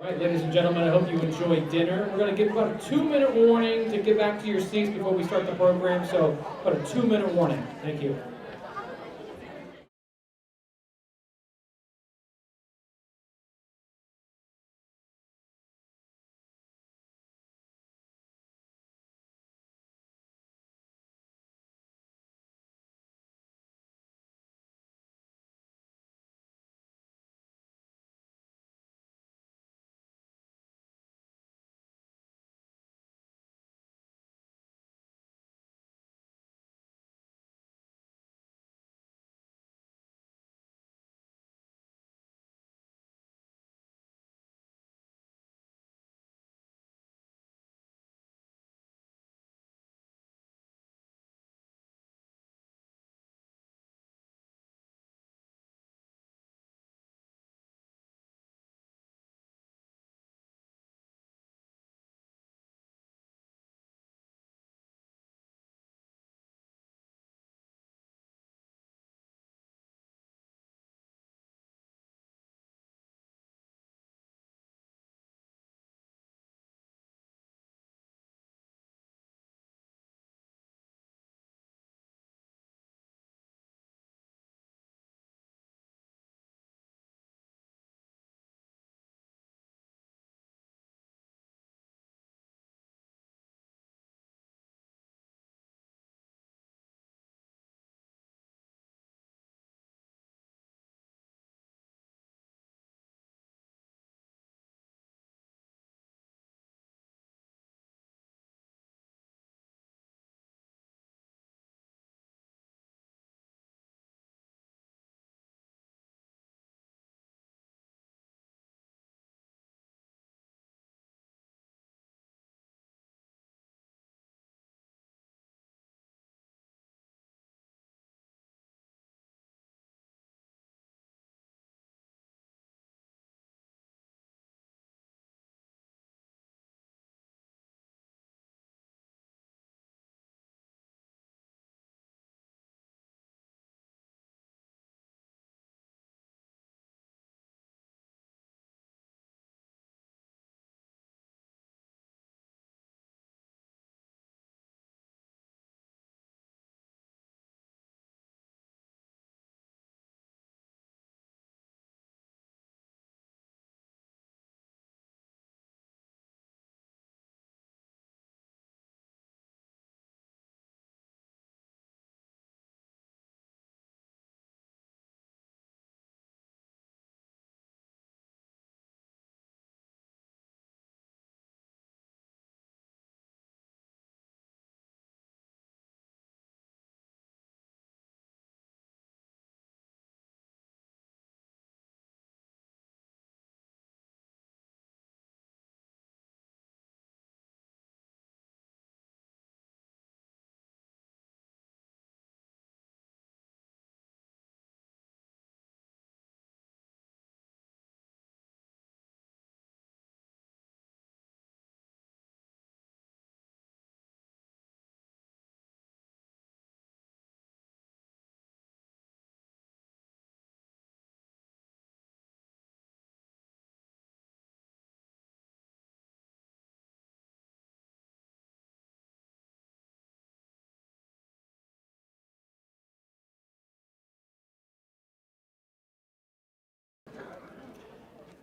All right, ladies and gentlemen, I hope you enjoyed dinner. We're going to give about a 2-minute warning to get back to your seats before we start the program, so about a 2-minute warning. Thank you.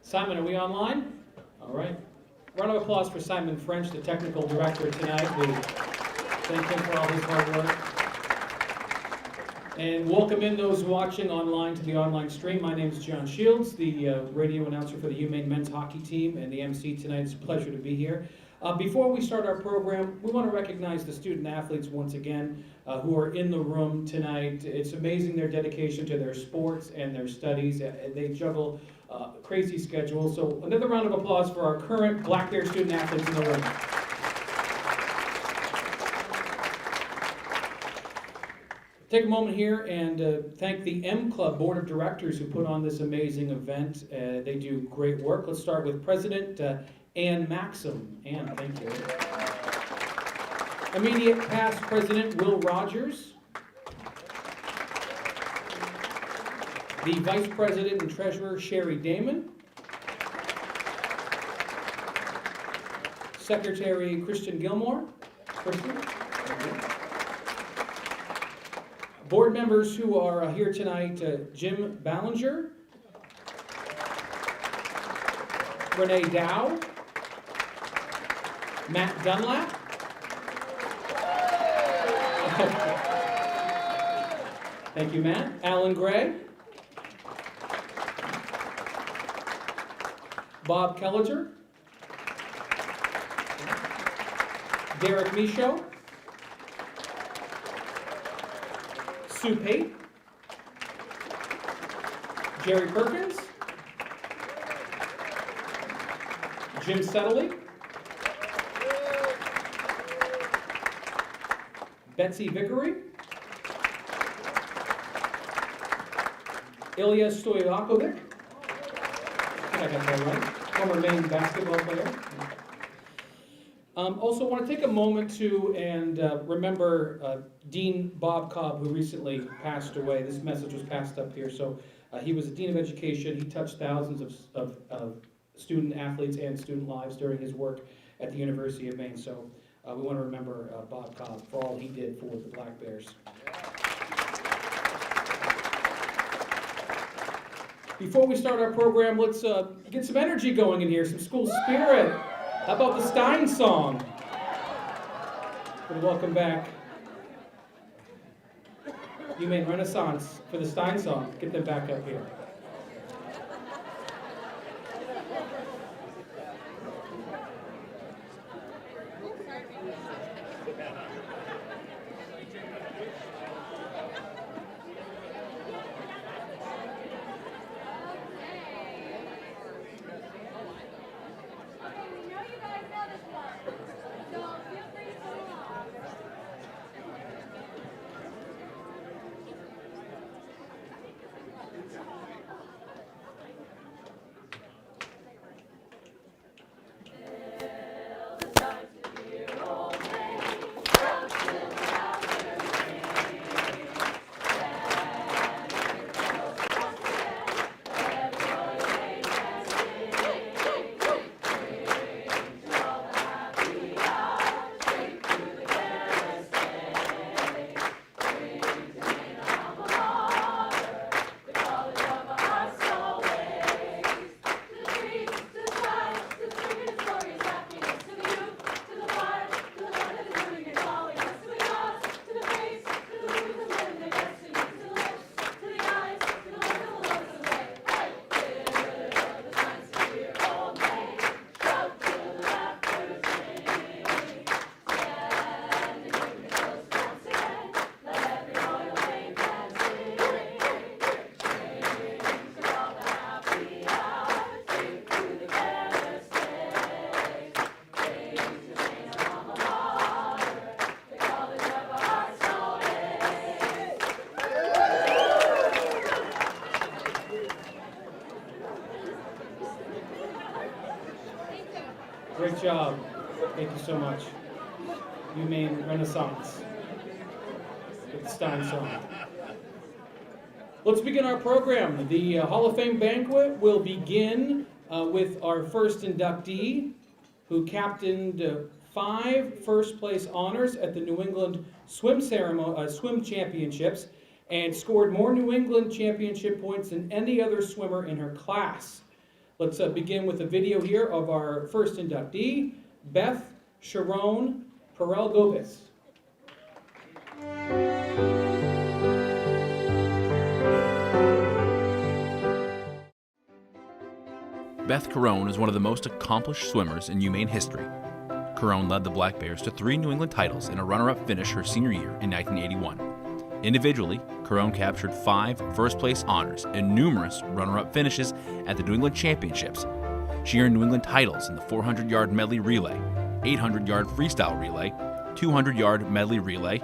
Simon, are we online? All right. Round of applause for Simon French, the technical director tonight. We thank him for all his hard work. And welcome in those watching online to the online stream. My name is John Shields, the radio announcer for the Maine men's hockey team and the MC tonight. It's a pleasure to be here. Before we start our program, we want to recognize the student athletes once again who are in the room tonight. It's amazing their dedication to their sports and their studies. They juggle crazy schedules. So another round of applause for our current Black Bear student athletes in the room. Take a moment here and thank the M Club Board of Directors who put on this amazing event. They do great work. Let's start with President Ann Maxim. Ann, thank you. Immediate past President Will Rogers. The Vice President and Treasurer Sherry Damon. Secretary Christian Gilmore. Christian? Board members who are here tonight, Jim Ballinger, Renee Dow, Matt Dunlap, thank you, Matt, Alan Gray, Bob Kelliger, Derek Michaud, Sue Pate, Jerry Perkins, Jim Settley, Betsy Vickery, Ilya Stoyakovic, I got that right, former Maine basketball player. Also want to take a moment to remember Dean Bob Cobb, who recently passed away. This message was passed up here. So he was a Dean of Education. He touched thousands of student athletes and student lives during his work at the University of Maine. So we want to remember Bob Cobb for all he did for the Black Bears. Before we start our program, let's get some energy going in here, some school spirit. How about the Stein song? And welcome back. UMaine Renaissance for the Stein song. Get them back up here. Great job. Thank you so much. UMaine Renaissance with the Stein song. Let's begin our program. The Hall of Fame banquet will begin with our first inductee, who captained 5 first-place honors at the New England swim championships and scored more New England championship points than any other swimmer in her class. Let's begin with a video here of our first inductee, Beth Caron Perel-Gobis. Beth Caron is one of the most accomplished swimmers in UMaine history. Caron led the Black Bears to 3 New England titles and a runner-up finish her senior year in 1981. Individually, Caron captured 5 first-place honors and numerous runner-up finishes at the New England Championships. She earned New England titles in the 400-yard medley relay, 800-yard freestyle relay, 200-yard medley relay,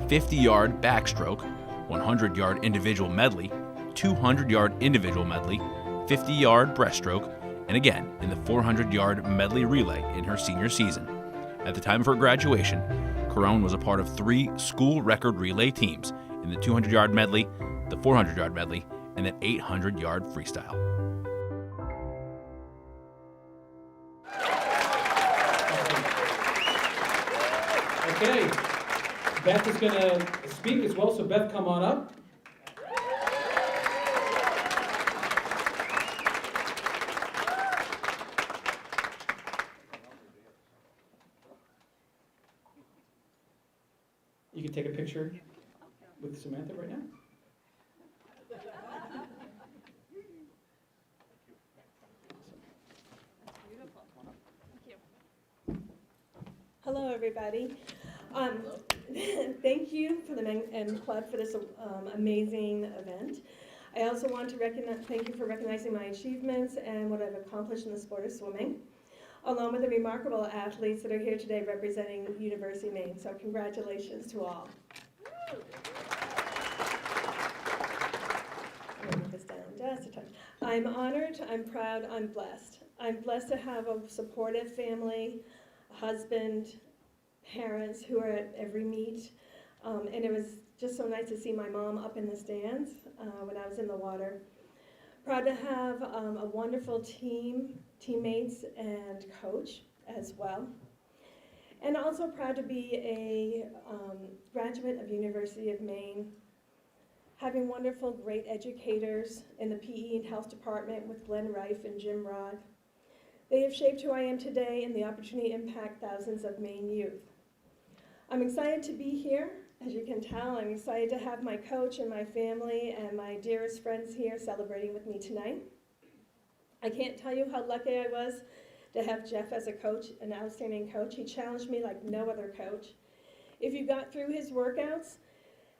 50-yard backstroke, 100-yard individual medley, 200-yard individual medley, 50-yard breaststroke, and again in the 400-yard medley relay in her senior season. At the time of her graduation, Caron was a part of 3 school record relay teams in the 200-yard medley, the 400-yard medley, and the 800-yard freestyle. Okay, Beth is going to speak as well, so Beth, come on up. You can take a picture with Samantha right now. Hello, everybody. Thank you for the Maine Club for this amazing event. I also want to thank you for recognizing my achievements and what I've accomplished in the sport of swimming, along with the remarkable athletes that are here today representing University of Maine. So congratulations to all. I'll move this down just a touch. I'm honored, I'm proud, I'm blessed. I'm blessed to have a supportive family, husband, parents who are at every meet, and it was just so nice to see my mom up in the stands when I was in the water. Proud to have a wonderful teammates and coach as well. And also proud to be a graduate of University of Maine, having wonderful, great educators in the PE and health department with Glenn Reif and Jim Rod. They have shaped who I am today and the opportunity to impact thousands of Maine youth. I'm excited to be here. As you can tell, I'm excited to have my coach and my family and my dearest friends here celebrating with me tonight. I can't tell you how lucky I was to have Jeff as a coach, an outstanding coach. He challenged me like no other coach. If you got through his workouts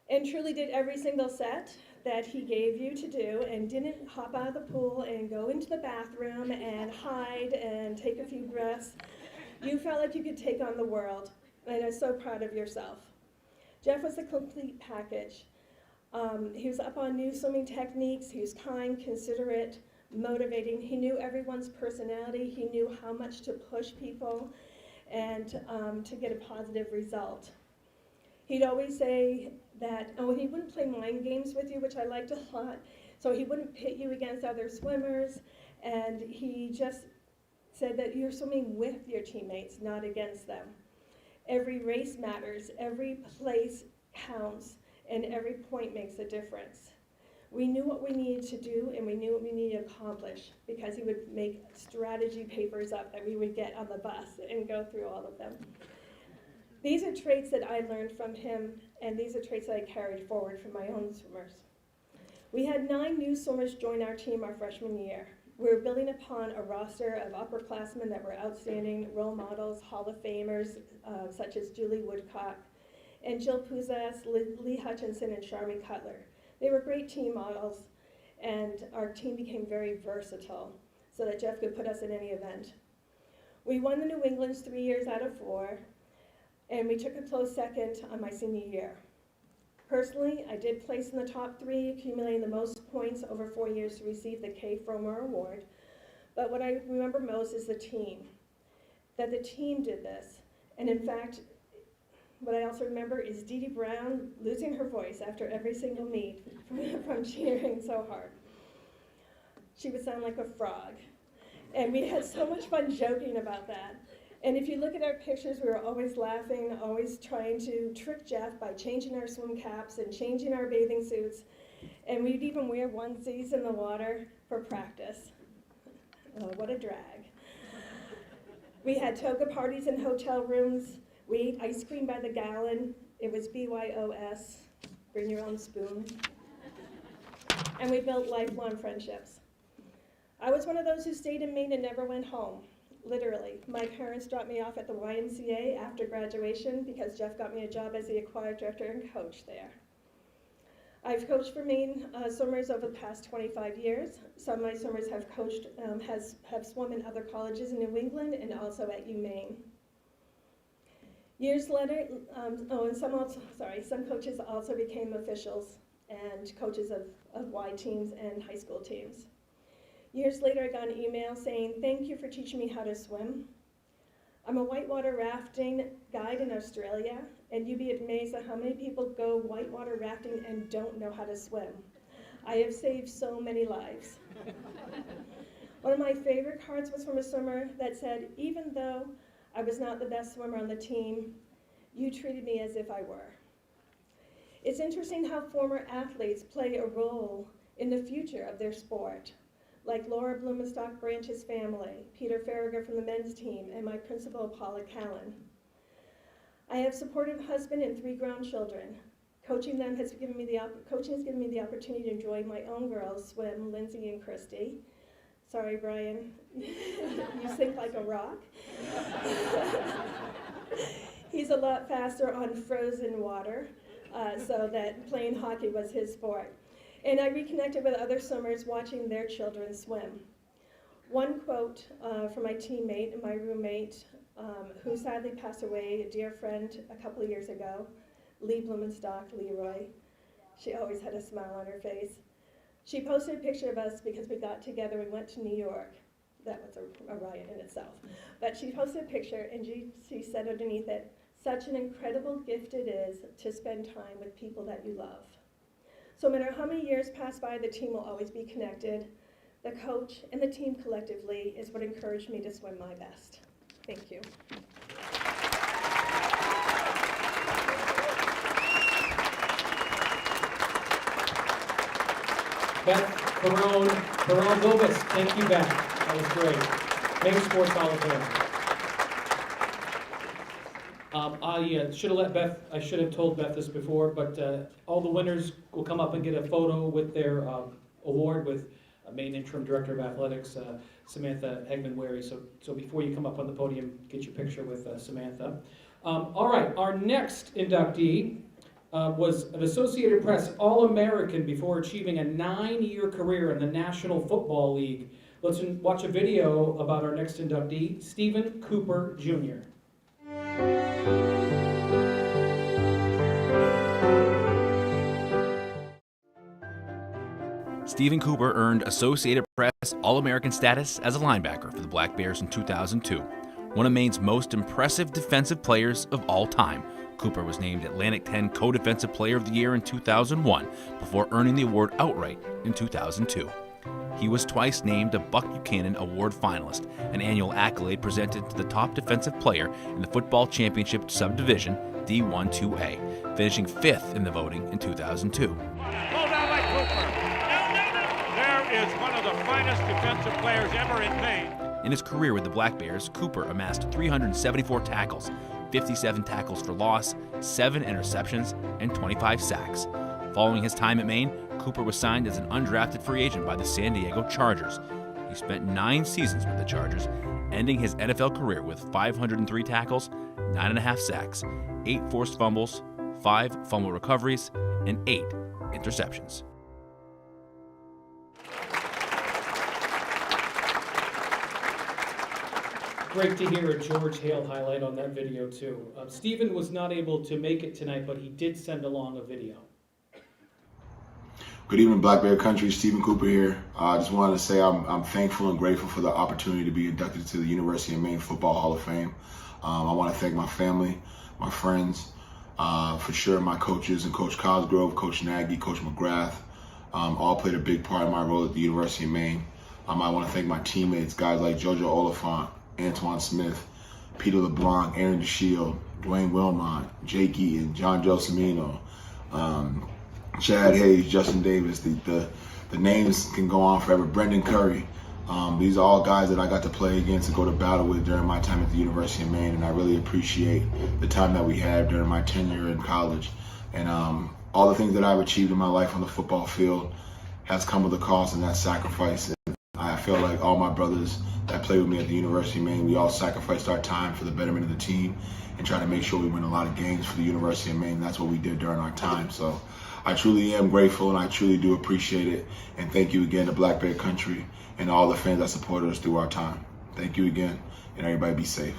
and truly did every single set that he gave you to do and didn't hop out of the pool and go into the bathroom and hide and take a few breaths, you felt like you could take on the world. And I'm so proud of yourself. Jeff was a complete package. He was up on new swimming techniques. He was kind, considerate, motivating. He knew everyone's personality. He knew how much to push people and to get a positive result. He'd always say that, he wouldn't play mind games with you, which I liked a lot. So he wouldn't pit you against other swimmers. And he just said that you're swimming with your teammates, not against them. Every race matters, every place counts, and every point makes a difference. We knew what we needed to do, and we knew what we needed to accomplish, because he would make strategy papers up that we would get on the bus and go through all of them. These are traits that I learned from him, and these are traits that I carried forward from my own swimmers. We had 9 new swimmers join our team our freshman year. We were building upon a roster of upperclassmen that were outstanding role models, Hall of Famers, such as Julie Woodcock, and Jill Puzas, Lee Hutchinson, and Charmy Cutler. They were great team models, and our team became very versatile so that Jeff could put us in any event. We won the New England's 3 years out of 4, and we took a close second on my senior year. Personally, I did place in the top 3, accumulating the most points over 4 years to receive the K. Fromer Award. But what I remember most is the team, that the team did this. And in fact, what I also remember is Dee Dee Brown losing her voice after every single meet from cheering so hard. She would sound like a frog. And we had so much fun joking about that. And if you look at our pictures, we were always laughing, always trying to trick Jeff by changing our swim caps and changing our bathing suits. And we'd even wear onesies in the water for practice. Oh, what a drag. We had toga parties in hotel rooms. We ate ice cream by the gallon. It was BYOS, bring your own spoon. And we built lifelong friendships. I was one of those who stayed in Maine and never went home. Literally. My parents dropped me off at the YMCA after graduation because Jeff got me a job as the aquatic director and coach there. I've coached for Maine swimmers over the past 25 years. Some of my swimmers have coached, have swum in other colleges in New England and also at UMaine. Years later, some coaches also became officials and coaches of Y teams and high school teams. Years later, I got an email saying, "Thank you for teaching me how to swim. I'm a whitewater rafting guide in Australia, and you'd be amazed at how many people go whitewater rafting and don't know how to swim. I have saved so many lives." One of my favorite cards was from a swimmer that said, "Even though I was not the best swimmer on the team, You treated me as if I were. It's interesting how former athletes play a role in the future of their sport, like Laura Blumenstock Branch's family, Peter Farragher from the men's team, and my principal, Paula Callan. I have a supportive husband and 3 grown children. Coaching has given me the opportunity to enjoy my own girls swim, Lindsay and Christy. Sorry, Brian, you sink like a rock. He's a lot faster on frozen water, so that playing hockey was his sport. And I reconnected with other swimmers watching their children swim. One quote from my teammate and my roommate, who sadly passed away, a dear friend a couple of years ago, Lee Blumenstock, Leroy. She always had a smile on her face. She posted a picture of us because we got together and went to New York. That was a riot in itself. But she posted a picture and she said underneath it, "Such an incredible gift it is to spend time with people that you love." So no matter how many years pass by, the team will always be connected. The coach and the team collectively is what encouraged me to swim my best. Thank you. Beth, Carone, Gobus, thank you, Beth. That was great. Maine Sports Hall of Fame. I should have told Beth this before, but all the winners will come up and get a photo with their award with Maine Interim Director of Athletics, Samantha Hegman-Wary. So before you come up on the podium, get your picture with Samantha. All right, our next inductee was an Associated Press All-American before achieving a 9-year career in the National Football League. Let's watch a video about our next inductee, Stephen Cooper Jr. Stephen Cooper earned Associated Press All-American status as a linebacker for the Black Bears in 2002. One of Maine's most impressive defensive players of all time, Cooper was named Atlantic 10 Co-Defensive Player of the Year in 2001 before earning the award outright in 2002. He was twice named a Buck Buchanan Award finalist, an annual accolade presented to the top defensive player in the football championship subdivision D1-2A, finishing 5th in the voting in 2002. Hold out like Cooper. There is one of the finest defensive players ever in Maine. In his career with the Black Bears, Cooper amassed 374 tackles, 57 tackles for loss, 7 interceptions, and 25 sacks. Following his time at Maine, Cooper was signed as an undrafted free agent by the San Diego Chargers. He spent 9 seasons with the Chargers, ending his NFL career with 503 tackles, 9.5 sacks, 8 forced fumbles, 5 fumble recoveries, and 8 interceptions. Great to hear a George Hale highlight on that video too. Stephen was not able to make it tonight, but he did send along a video. Good evening, Black Bear Country. Stephen Cooper here. I just wanted to say I'm thankful and grateful for the opportunity to be inducted to the University of Maine Football Hall of Fame. I want to thank my family, my friends, for sure my coaches and Coach Cosgrove, Coach Nagy, Coach McGrath, all played a big part in my role at the University of Maine. I want to thank my teammates, guys like Jojo Oliphant, Antoine Smith, Peter LeBlanc, Aaron DeShield, Dwayne Wilmot, Jake Eaton, John Josemino, Chad Hayes, Justin Davis. The names can go on forever. Brendan Curry. These are all guys that I got to play against and go to battle with during my time at the University of Maine, and I really appreciate the time that we had during my tenure in college. And all the things that I've achieved in my life on the football field has come with a cost and that sacrifice. And I feel like all my brothers that played with me at the University of Maine, we all sacrificed our time for the betterment of the team and try to make sure we win a lot of games for the University of Maine. That's what we did during our time. So I truly am grateful and I truly do appreciate it. And thank you again to Black Bear Country and all the fans that supported us through our time. Thank you again, and everybody be safe.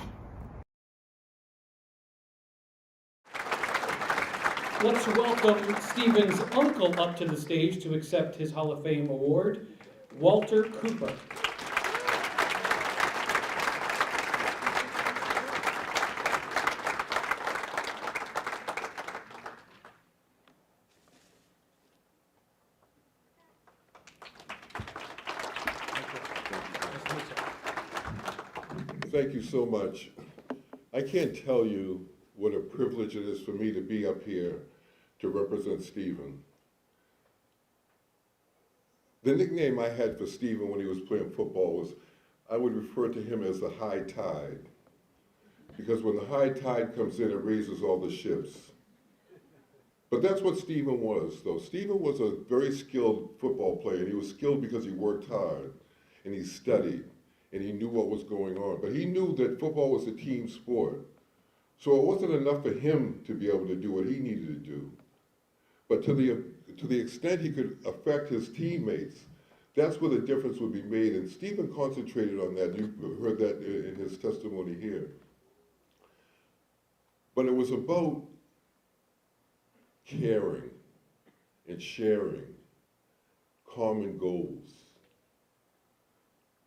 Let's welcome Stephen's uncle up to the stage to accept his Hall of Fame award, Walter Cooper. Thank you so much. I can't tell you what a privilege it is for me to be up here to represent Stephen. The nickname I had for Stephen when he was playing football was, I would refer to him as the high tide. Because when the high tide comes in, it raises all the ships. But that's what Stephen was, though. Stephen was a very skilled football player, and he was skilled because he worked hard, and he studied, and he knew what was going on. But he knew that football was a team sport. So it wasn't enough for him to be able to do what he needed to do. But to the extent he could affect his teammates, that's where the difference would be made. And Stephen concentrated on that. You heard that in his testimony here. But it was about caring and sharing common goals.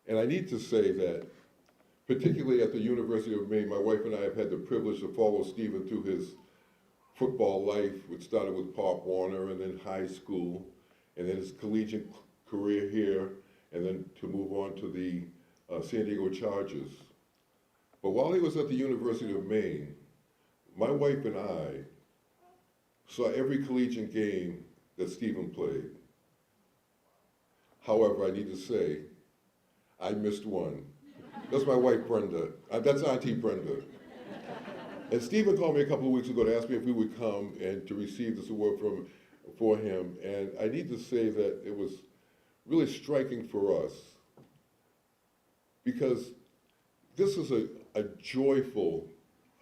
And I need to say that, particularly at the University of Maine, my wife and I have had the privilege to follow Stephen through his football life, which started with Pop Warner and then high school, and then his collegiate career here, and then to move on to the San Diego Chargers. But while he was at the University of Maine, my wife and I saw every collegiate game that Stephen played. However, I need to say, I missed one. That's my wife, Brenda. That's Auntie Brenda. And Stephen called me a couple of weeks ago to ask me if we would come and to receive this award for him. And I need to say that it was really striking for us because this is a joyful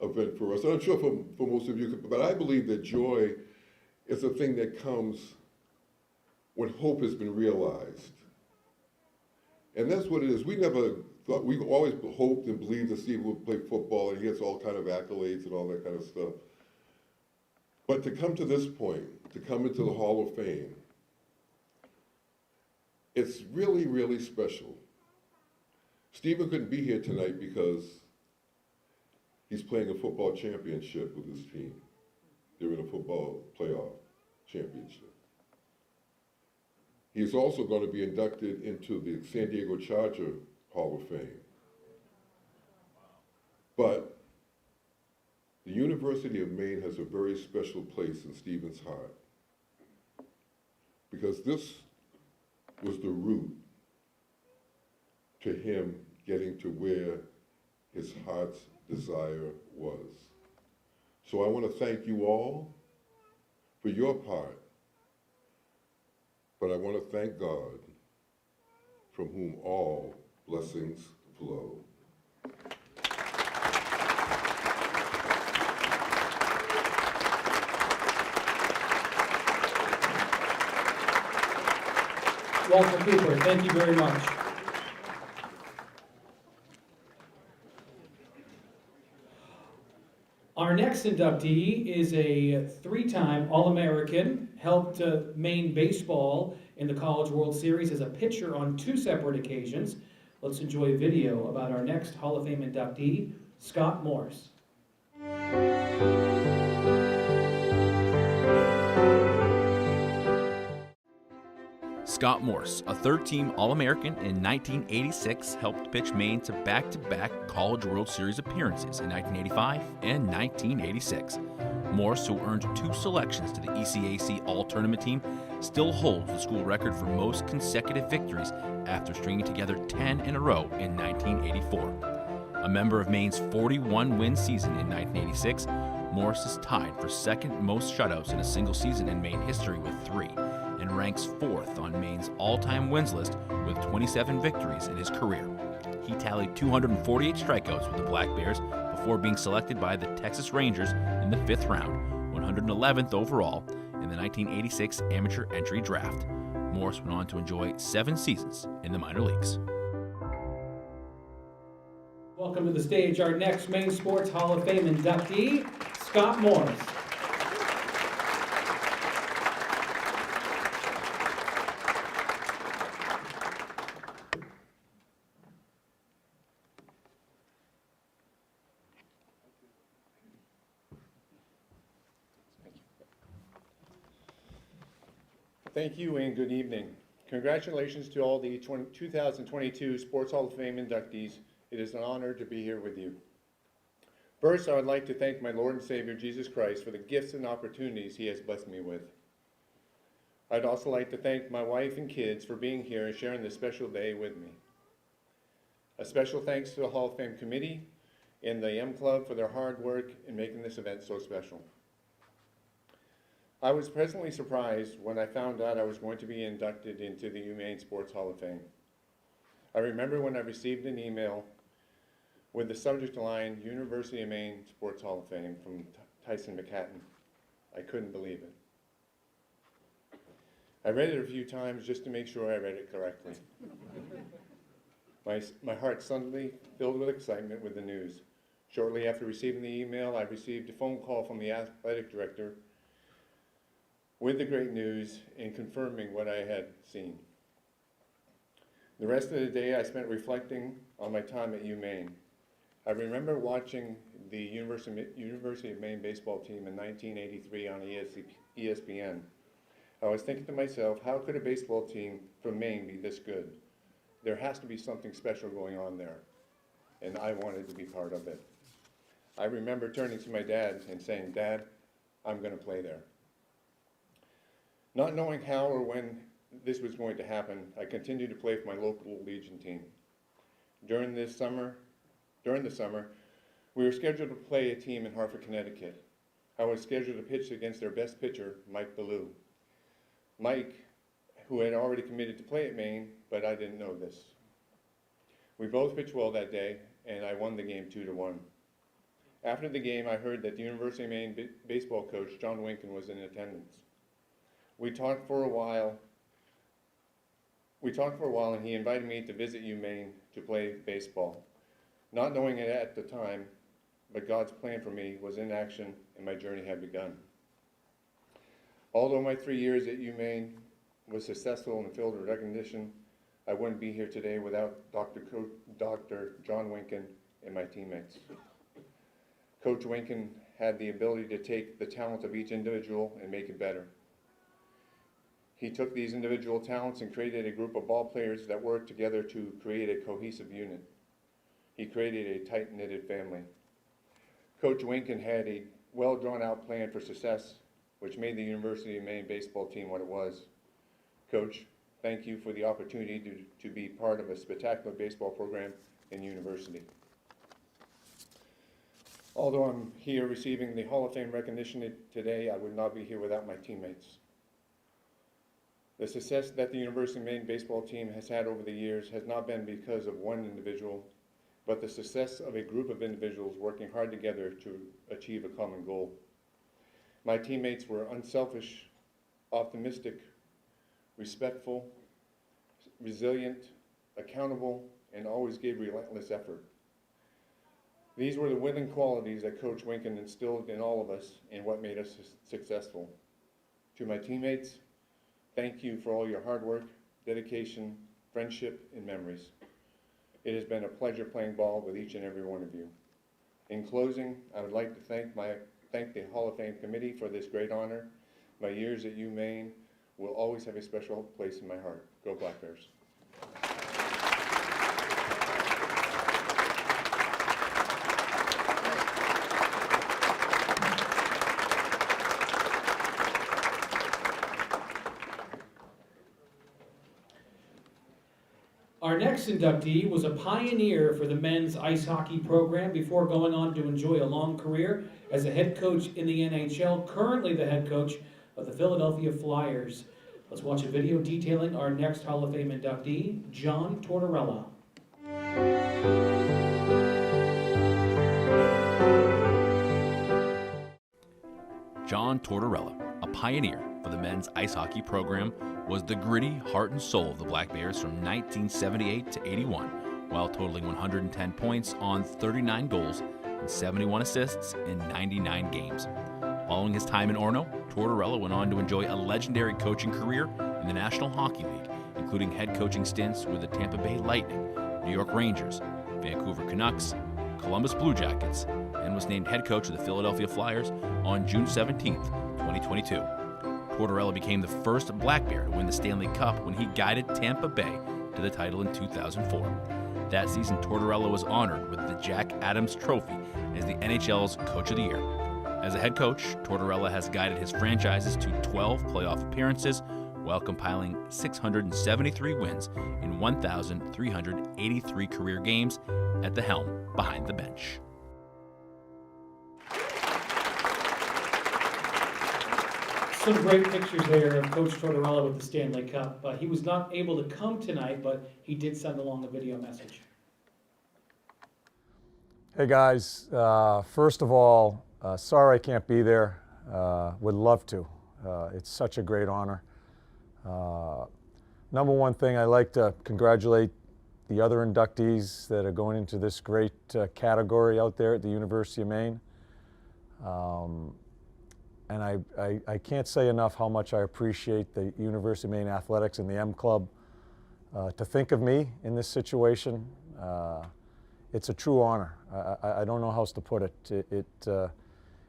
event for us. And I'm sure for most of you, but I believe that joy is a thing that comes when hope has been realized. And that's what it is. We never thought, we always hoped and believed that Steve would play football and he gets all kind of accolades and all that kind of stuff. But to come to this point, to come into the Hall of Fame, it's really, really special. Stephen couldn't be here tonight because he's playing a football championship with his team. They're in a football playoff championship. He's also going to be inducted into the San Diego Charger Hall of Fame. But the University of Maine has a very special place in Stephen's heart because this was the route to him getting to where his heart's desire was. So I want to thank you all for your part, but I want to thank God, from whom all blessings flow. Walter Cooper, thank you very much. Our next inductee is a three-time All-American, helped Maine baseball in the College World Series as a pitcher on 2 separate occasions. Let's enjoy a video about our next Hall of Fame inductee, Scott Morse. Scott Morse, a third-team All-American in 1986, helped pitch Maine to back-to-back College World Series appearances in 1985 and 1986. Morse, who earned 2 selections to the ECAC All-Tournament team, still holds the school record for most consecutive victories after stringing together 10 in a row in 1984. A member of Maine's 41-win season in 1986, Morse is tied for second most shutouts in a single season in Maine history with 3, and ranks 4th on Maine's all-time wins list with 27 victories in his career. He tallied 248 strikeouts with the Black Bears before being selected by the Texas Rangers in the 5th round, 111th overall in the 1986 amateur entry draft. Morse went on to enjoy 7 seasons in the minor leagues. Welcome to the stage our next Maine Sports Hall of Fame inductee, Scott Morse. Thank you and good evening. Congratulations to all the 2022 Sports Hall of Fame inductees. It is an honor to be here with you. First, I would like to thank my Lord and Savior, Jesus Christ, for the gifts and opportunities he has blessed me with. I'd also like to thank my wife and kids for being here and sharing this special day with me. A special thanks to the Hall of Fame Committee and the M Club for their hard work in making this event so special. I was pleasantly surprised when I found out I was going to be inducted into the UMaine Sports Hall of Fame. I remember when I received an email with the subject line, University of Maine Sports Hall of Fame from Tyson McHatton. I couldn't believe it. I read it a few times just to make sure I read it correctly. My heart suddenly filled with excitement with the news. Shortly after receiving the email, I received a phone call from the athletic director with the great news and confirming what I had seen. The rest of the day I spent reflecting on my time at UMaine. I remember watching the University of Maine baseball team in 1983 on ESPN. I was thinking to myself, how could a baseball team from Maine be this good? There has to be something special going on there, and I wanted to be part of it. I remember turning to my dad and saying, Dad, I'm going to play there. Not knowing how or when this was going to happen, I continued to play for my local Legion team. During the summer, we were scheduled to play a team in Hartford, Connecticut. I was scheduled to pitch against their best pitcher, Mike Ballou. Mike, who had already committed to play at Maine, but I didn't know this. We both pitched well that day, and I won the game 2-1. After the game, I heard that the University of Maine baseball coach, John Winken, was in attendance. We talked for a while, and he invited me to visit UMaine to play baseball. Not knowing it at the time, but God's plan for me was in action, and my journey had begun. Although my 3 years at UMaine was successful and filled with recognition, I wouldn't be here today without Dr. John Winken and my teammates. Coach Winken had the ability to take the talent of each individual and make it better. He took these individual talents and created a group of ball players that worked together to create a cohesive unit. He created a tight-knitted family. Coach Winken had a well-drawn-out plan for success, which made the University of Maine baseball team what it was. Coach, thank you for the opportunity to be part of a spectacular baseball program in university. Although I'm here receiving the Hall of Fame recognition today, I would not be here without my teammates. The success that the University of Maine baseball team has had over the years has not been because of one individual, but the success of a group of individuals working hard together to achieve a common goal. My teammates were unselfish, optimistic, respectful, resilient, accountable, and always gave relentless effort. These were the winning qualities that Coach Winken instilled in all of us and what made us successful. To my teammates, thank you for all your hard work, dedication, friendship, and memories. It has been a pleasure playing ball with each and every one of you. In closing, I would like to thank the Hall of Fame Committee for this great honor. My years at UMaine will always have a special place in my heart. Go Black Bears. Our next inductee was a pioneer for the men's ice hockey program before going on to enjoy a long career as a head coach in the NHL, currently the head coach of the Philadelphia Flyers. Let's watch a video detailing our next Hall of Fame inductee, John Tortorella. John Tortorella, a pioneer for the men's ice hockey program, was the gritty heart and soul of the Black Bears from 1978 to 81, while totaling 110 points on 39 goals and 71 assists in 99 games. Following his time in Orono, Tortorella went on to enjoy a legendary coaching career in the National Hockey League, including head coaching stints with the Tampa Bay Lightning, New York Rangers, Vancouver Canucks, Columbus Blue Jackets, and was named head coach of the Philadelphia Flyers on June 17, 2022. Tortorella became the first Black Bear to win the Stanley Cup when he guided Tampa Bay to the title in 2004. That season, Tortorella was honored with the Jack Adams Trophy as the NHL's Coach of the Year. As a head coach, Tortorella has guided his franchises to 12 playoff appearances while compiling 673 wins in 1,383 career games at the helm behind the bench. Some great pictures there of Coach Tortorella with the Stanley Cup. He was not able to come tonight, but he did send along a video message. Hey guys, first of all, sorry I can't be there. Would love to. It's such a great honor. Number one thing, I'd like to congratulate the other inductees that are going into this great category out there at the University of Maine. And I can't say enough how much I appreciate the University of Maine Athletics and the M Club to think of me in this situation. It's a true honor. I don't know how else to put it. It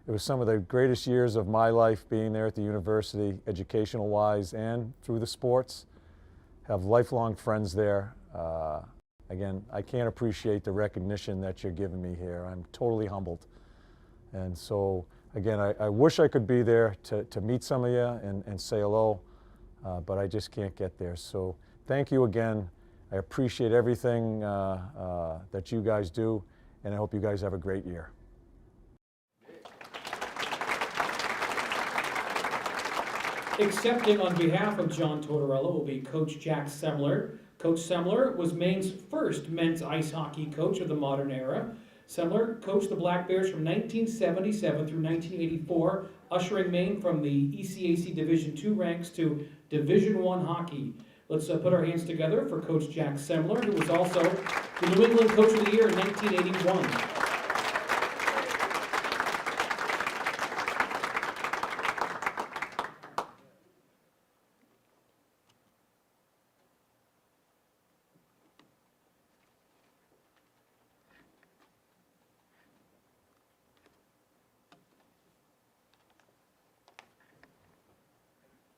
was some of the greatest years of my life being there at the university, educational-wise and through the sports. Have lifelong friends there. Again, I can't appreciate the recognition that you're giving me here. I'm totally humbled. And so, again, I wish I could be there to meet some of you and say hello, but I just can't get there. So thank you again. I appreciate everything that you guys do, and I hope you guys have a great year. Accepting on behalf of John Tortorella will be Coach Jack Semler. Coach Semler was Maine's first men's ice hockey coach of the modern era. Semler coached the Black Bears from 1977 through 1984, ushering Maine from the ECAC Division II ranks to Division I hockey. Let's put our hands together for Coach Jack Semler, who was also the New England Coach of the Year in 1981.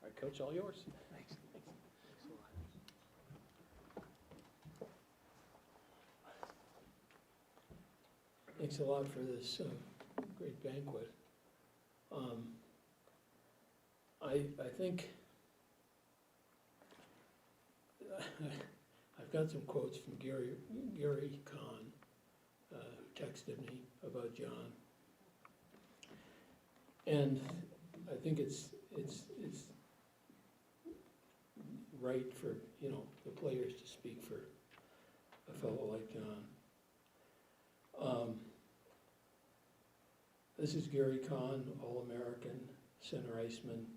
All right, Coach, all yours. Thanks. Thanks a lot for this great banquet. I think I've got some quotes from Gary Kahn, who texted me about John, and I think it's right for the players to speak for a fellow like John. This is Gary Kahn, All-American center iceman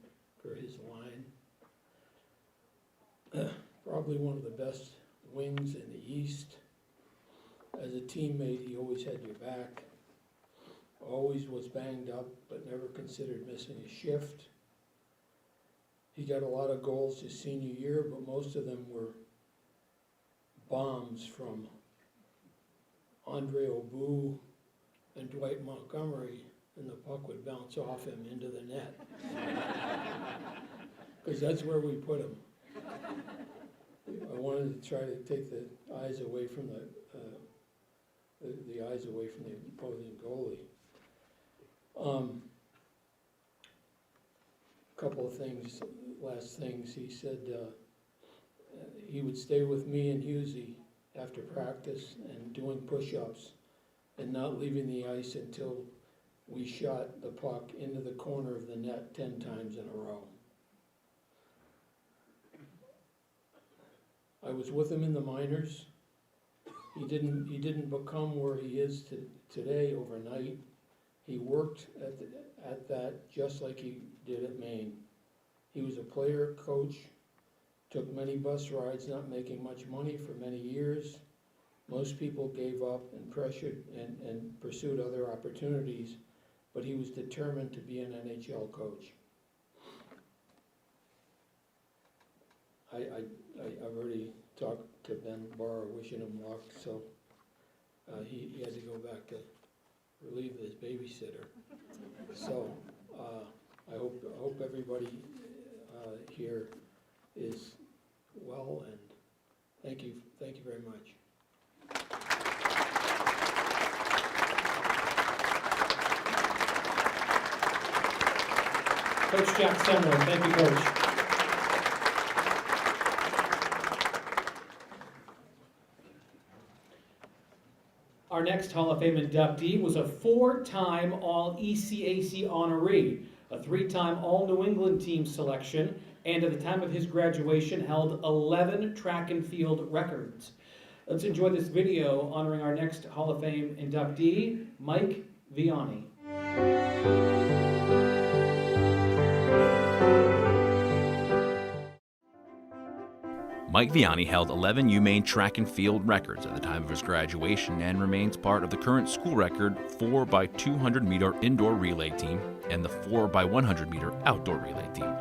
for his line. Probably one of the best wings in the East. As a teammate, he always had your back. Always was banged up, but never considered missing a shift. He got a lot of goals his senior year, but most of them were bombs from Andre Obu and Dwight Montgomery, and the puck would bounce off him into the net. Because that's where we put him. I wanted to try to take the eyes away from the opposing goalie. Couple of things, last things. He said he would stay with me and Husey after practice and doing push-ups and not leaving the ice until we shot the puck into the corner of the net 10 times in a row. I was with him in the minors. He didn't become where he is today overnight. He worked at that just like he did at Maine. He was a player, coach, took many bus rides, not making much money for many years. Most people gave up and pressured and pursued other opportunities, but he was determined to be an NHL coach. I've already talked to Ben Barr wishing him luck, so he had to go back to relieve his babysitter. So I hope everybody here is well, and thank you very much. Coach Jack Semler, thank you, Coach. Our next Hall of Fame inductee was a 4-time All-ECAC honoree, a 3-time All-New England team selection, and at the time of his graduation held 11 track and field records. Let's enjoy this video honoring our next Hall of Fame inductee, Mike Vianney. Mike Vianney held 11 UMaine track and field records at the time of his graduation and remains part of the current school record 4x200-meter indoor relay team and the 4x100-meter outdoor relay team.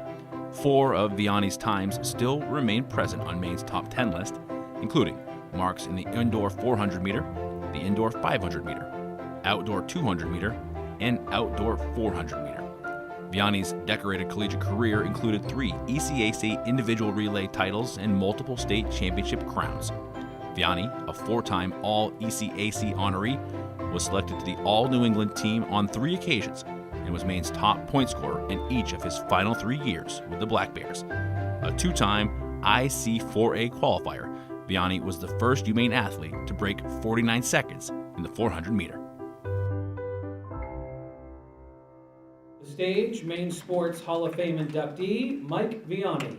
4 of Vianney's times still remain present on Maine's top 10 list, including marks in the indoor 400-meter, the indoor 500-meter, outdoor 200-meter, and outdoor 400-meter. Vianney's decorated collegiate career included 3 ECAC individual relay titles and multiple state championship crowns. Vianney, a 4-time All-ECAC honoree, was selected to the All-New England team on 3 occasions and was Maine's top point scorer in each of his final 3 years with the Black Bears. A 2-time IC4A qualifier, Vianney was the first UMaine athlete to break 49 seconds in the 400-meter. The stage, Maine Sports Hall of Fame inductee, Mike Vianney.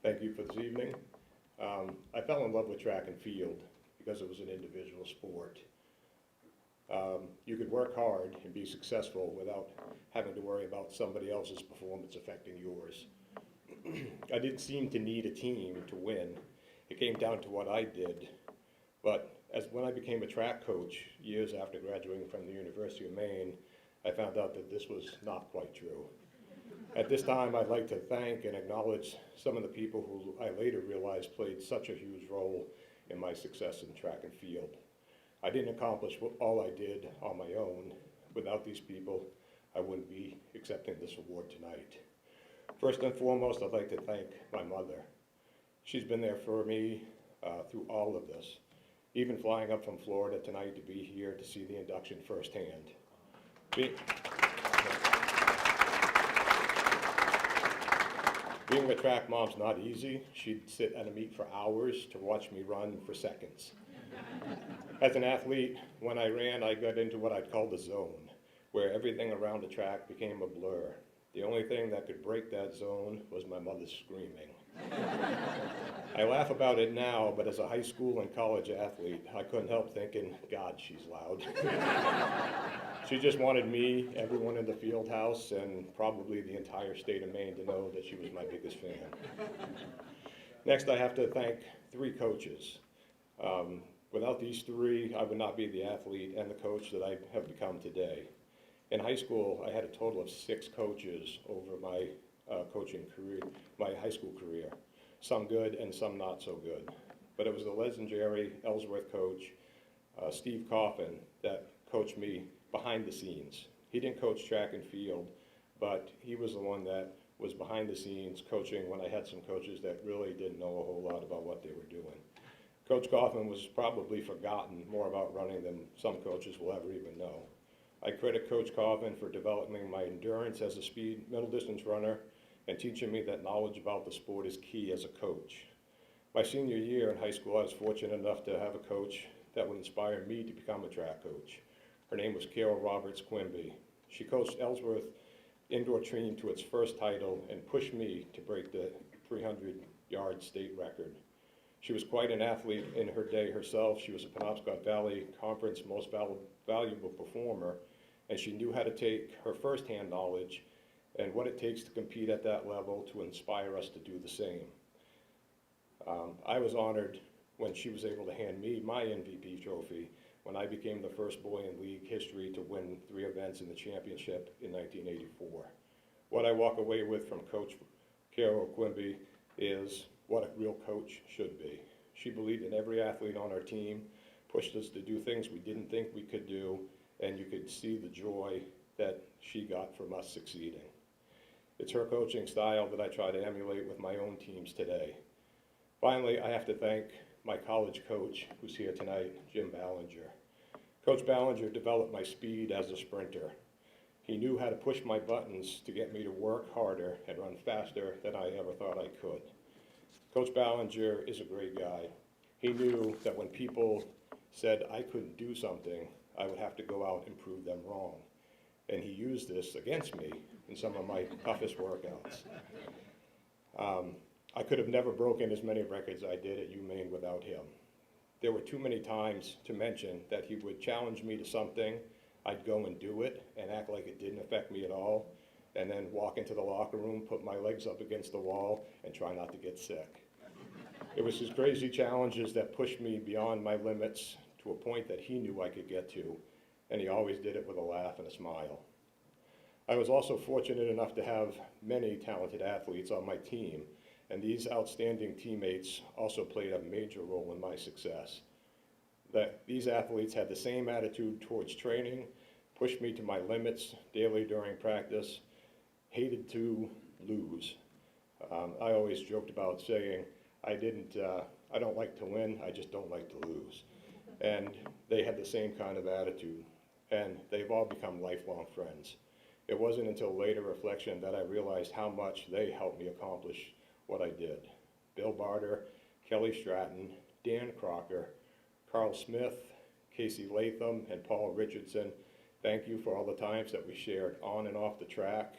Thank you for this evening. I fell in love with track and field because it was an individual sport. You could work hard and be successful without having to worry about somebody else's performance affecting yours. I didn't seem to need a team to win. It came down to what I did. But when I became a track coach years after graduating from the University of Maine, I found out that this was not quite true. At this time, I'd like to thank and acknowledge some of the people who I later realized played such a huge role in my success in track and field. I didn't accomplish all I did on my own. Without these people, I wouldn't be accepting this award tonight. First and foremost, I'd like to thank my mother. She's been there for me through all of this, even flying up from Florida tonight to be here to see the induction firsthand. Being a track mom's not easy. She'd sit at a meet for hours to watch me run for seconds. As an athlete, when I ran, I got into what I'd call the zone, where everything around the track became a blur. The only thing that could break that zone was my mother's screaming. I laugh about it now, but as a high school and college athlete, I couldn't help thinking, God, she's loud. She just wanted me, everyone in the field house, and probably the entire state of Maine to know that she was my biggest fan. Next, I have to thank 3 coaches. Without these 3, I would not be the athlete and the coach that I have become today. In high school, I had a total of 6 coaches over my coaching career, my high school career. Some good and some not so good. But it was the legendary Ellsworth coach, Steve Coffin, that coached me behind the scenes. He didn't coach track and field, but he was the one that was behind the scenes coaching when I had some coaches that really didn't know a whole lot about what they were doing. Coach Coffin was probably forgotten more about running than some coaches will ever even know. I credit Coach Coffin for developing my endurance as a speed middle distance runner and teaching me that knowledge about the sport is key as a coach. My senior year in high school, I was fortunate enough to have a coach that would inspire me to become a track coach. Her name was Caron Quimby. She coached Ellsworth indoor team to its first title and pushed me to break the 300-yard state record. She was quite an athlete in her day herself. She was a Penobscot Valley Conference most valuable performer, and she knew how to take her firsthand knowledge and what it takes to compete at that level to inspire us to do the same. I was honored when she was able to hand me my MVP trophy when I became the first boy in league history to win 3 events in the championship in 1984. What I walk away with from Coach Carol Quimby is what a real coach should be. She believed in every athlete on our team, pushed us to do things we didn't think we could do, and you could see the joy that she got from us succeeding. It's her coaching style that I try to emulate with my own teams today. Finally, I have to thank my college coach, who's here tonight, Jim Ballinger. Coach Ballinger developed my speed as a sprinter. He knew how to push my buttons to get me to work harder and run faster than I ever thought I could. Coach Ballinger is a great guy. He knew that when people said I couldn't do something, I would have to go out and prove them wrong. And he used this against me in some of my toughest workouts. I could have never broken as many records I did at UMaine without him. There were too many times to mention that he would challenge me to something, I'd go and do it and act like it didn't affect me at all, and then walk into the locker room, put my legs up against the wall, and try not to get sick. It was his crazy challenges that pushed me beyond my limits to a point that he knew I could get to, and he always did it with a laugh and a smile. I was also fortunate enough to have many talented athletes on my team, and these outstanding teammates also played a major role in my success. That these athletes had the same attitude towards training, pushed me to my limits daily during practice, hated to lose. I always joked about saying, I don't like to win, I just don't like to lose. And they had the same kind of attitude, and they've all become lifelong friends. It wasn't until later reflection that I realized how much they helped me accomplish what I did. Bill Barter, Kelly Stratton, Dan Crocker, Carl Smith, Casey Latham, and Paul Richardson, thank you for all the times that we shared on and off the track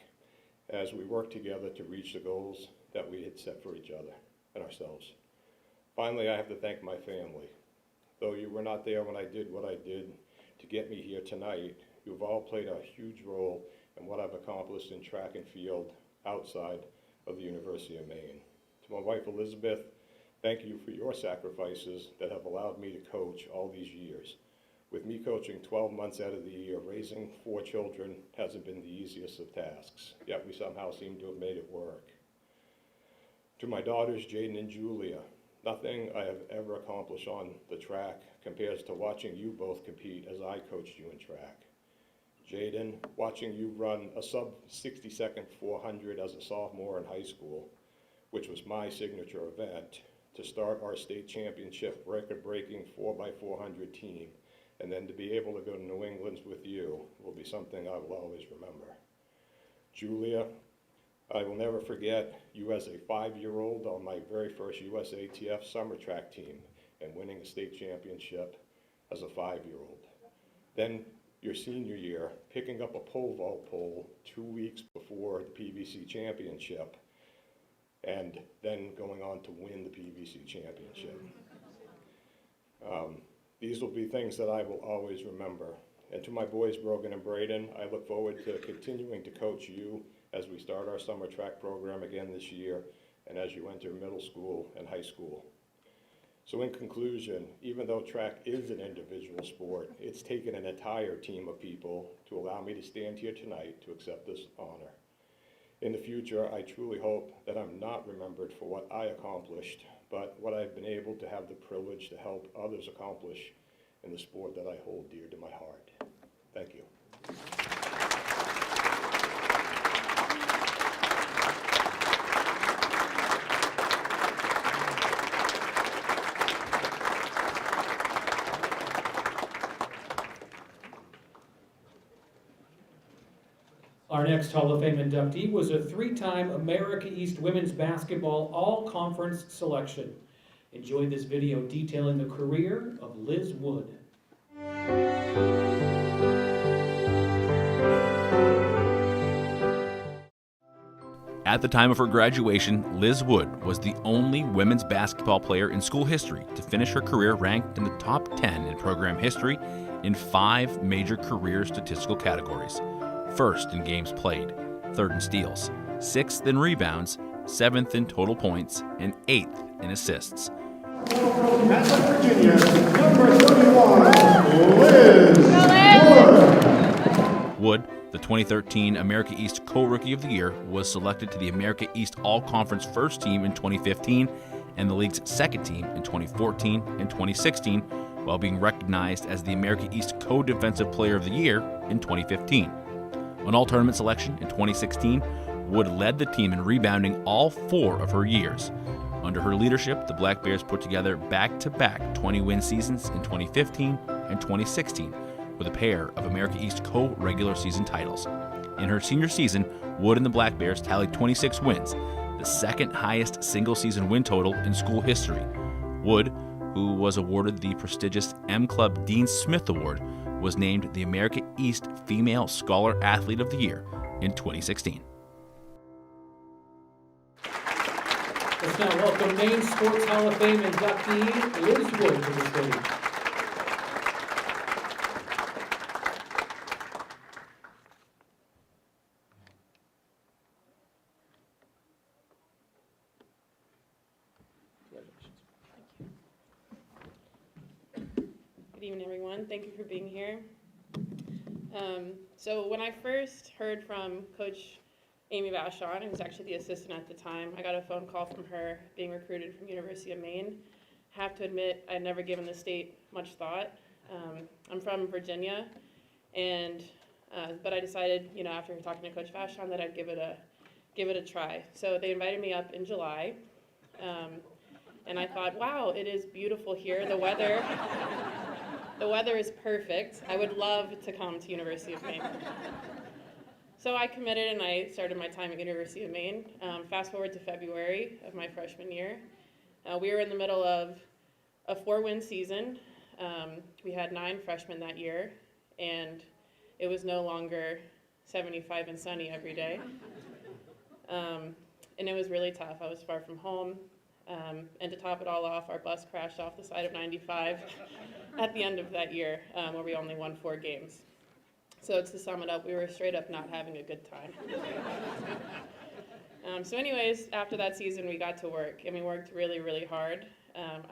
as we worked together to reach the goals that we had set for each other and ourselves. Finally, I have to thank my family. Though you were not there when I did what I did to get me here tonight, you've all played a huge role in what I've accomplished in track and field outside of the University of Maine. To my wife, Elizabeth, thank you for your sacrifices that have allowed me to coach all these years. With me coaching 12 months out of the year, raising 4 children hasn't been the easiest of tasks, yet we somehow seem to have made it work. To my daughters, Jaden and Julia, nothing I have ever accomplished on the track compares to watching you both compete as I coached you in track. Jaden, watching you run a sub-60-second 400 as a sophomore in high school, which was my signature event, to start our state championship record-breaking 4x400 team, and then to be able to go to New England with you will be something I will always remember. Julia, I will never forget you as a 5-year-old on my very first USATF summer track team and winning a state championship as a 5-year-old. Then your senior year, picking up a pole vault pole 2 weeks before the PVC championship, and then going on to win the PVC championship. These will be things that I will always remember. And to my boys, Brogan and Braden, I look forward to continuing to coach you as we start our summer track program again this year and as you enter middle school and high school. So in conclusion, even though track is an individual sport, it's taken an entire team of people to allow me to stand here tonight to accept this honor. In the future, I truly hope that I'm not remembered for what I accomplished, but what I've been able to have the privilege to help others accomplish in the sport that I hold dear to my heart. Thank you. Our next Hall of Fame inductee was a 3-time America East women's basketball all-conference selection. Enjoy this video detailing the career of Liz Wood. At the time of her graduation, Liz Wood was the only women's basketball player in school history to finish her career ranked in the top 10 in program history in 5 major career statistical categories. 1st in games played, 3rd in steals, 6th in rebounds, 7th in total points, and 8th in assists. Virginia, number 31, Liz Wood. Wood The 2013 America East Co-Rookie of the Year was selected to the America East All-Conference First Team in 2015 and the league's second team in 2014 and 2016, while being recognized as the America East Co-Defensive Player of the Year in 2015. On all-tournament selection in 2016, Wood led the team in rebounding all 4 of her years. Under her leadership, the Black Bears put together back-to-back 20-win seasons in 2015 and 2016, with a pair of America East co-regular season titles. In her senior season, Wood and the Black Bears tallied 26 wins, the second highest single-season win total in school history. Wood, who was awarded the prestigious M Club Dean Smith Award, was named the America East Female Scholar Athlete of the Year in 2016. Let's now welcome Maine Sports Hall of Fame inductee Liz Wood to the stage. Good evening, everyone. Thank you for being here. So when I first heard from Coach Amy Vachon, who was actually the assistant at the time, I got a phone call from her being recruited from University of Maine. I have to admit, I'd never given the state much thought. I'm from Virginia, and but I decided, after talking to Coach Vachon, that I'd give it a try. So they invited me up in July, and I thought, wow, it is beautiful here. The weather is perfect. I would love to come to University of Maine. So I committed and I started my time at University of Maine. Fast forward to February of my freshman year. We were in the middle of a 4-win season. We had 9 freshmen that year, and it was no longer 75 and sunny every day. And it was really tough. I was far from home. And to top it all off, our bus crashed off the side of 95 at the end of that year, where we only won 4 games. So to sum it up, we were straight up not having a good time. So anyways, after that season, we got to work, and we worked really, really hard.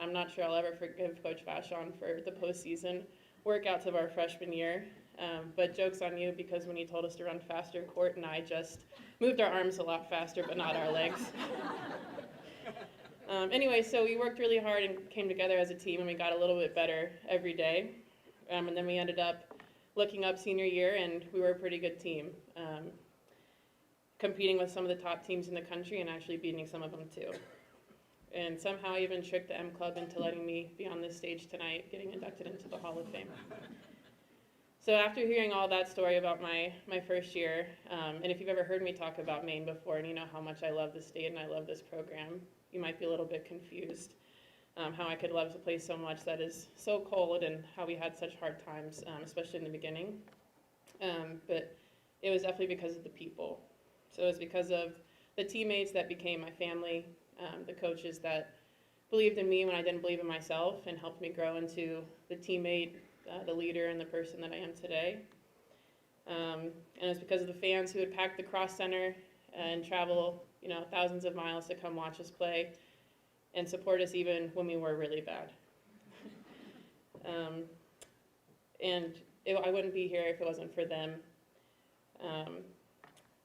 I'm not sure I'll ever forgive Coach Vachon for the postseason workouts of our freshman year. But joke's on you, because when he told us to run faster, Court and I just moved our arms a lot faster, but not our legs. Anyway, so we worked really hard and came together as a team, and we got a little bit better every day. And then we ended up looking up senior year, and we were a pretty good team, competing with some of the top teams in the country and actually beating some of them too. And somehow I even tricked the M Club into letting me be on this stage tonight, getting inducted into the Hall of Fame. So after hearing all that story about my first year, and if you've ever heard me talk about Maine before and you know how much I love the state and I love this program, you might be a little bit confused how I could love a place so much that is so cold and how we had such hard times, especially in the beginning. But it was definitely because of the people. So it was because of the teammates that became my family, the coaches that believed in me when I didn't believe in myself and helped me grow into the teammate, the leader, and the person that I am today. And it was because of the fans who would pack the Cross Center and travel, thousands of miles to come watch us play and support us even when we were really bad. I wouldn't be here if it wasn't for them.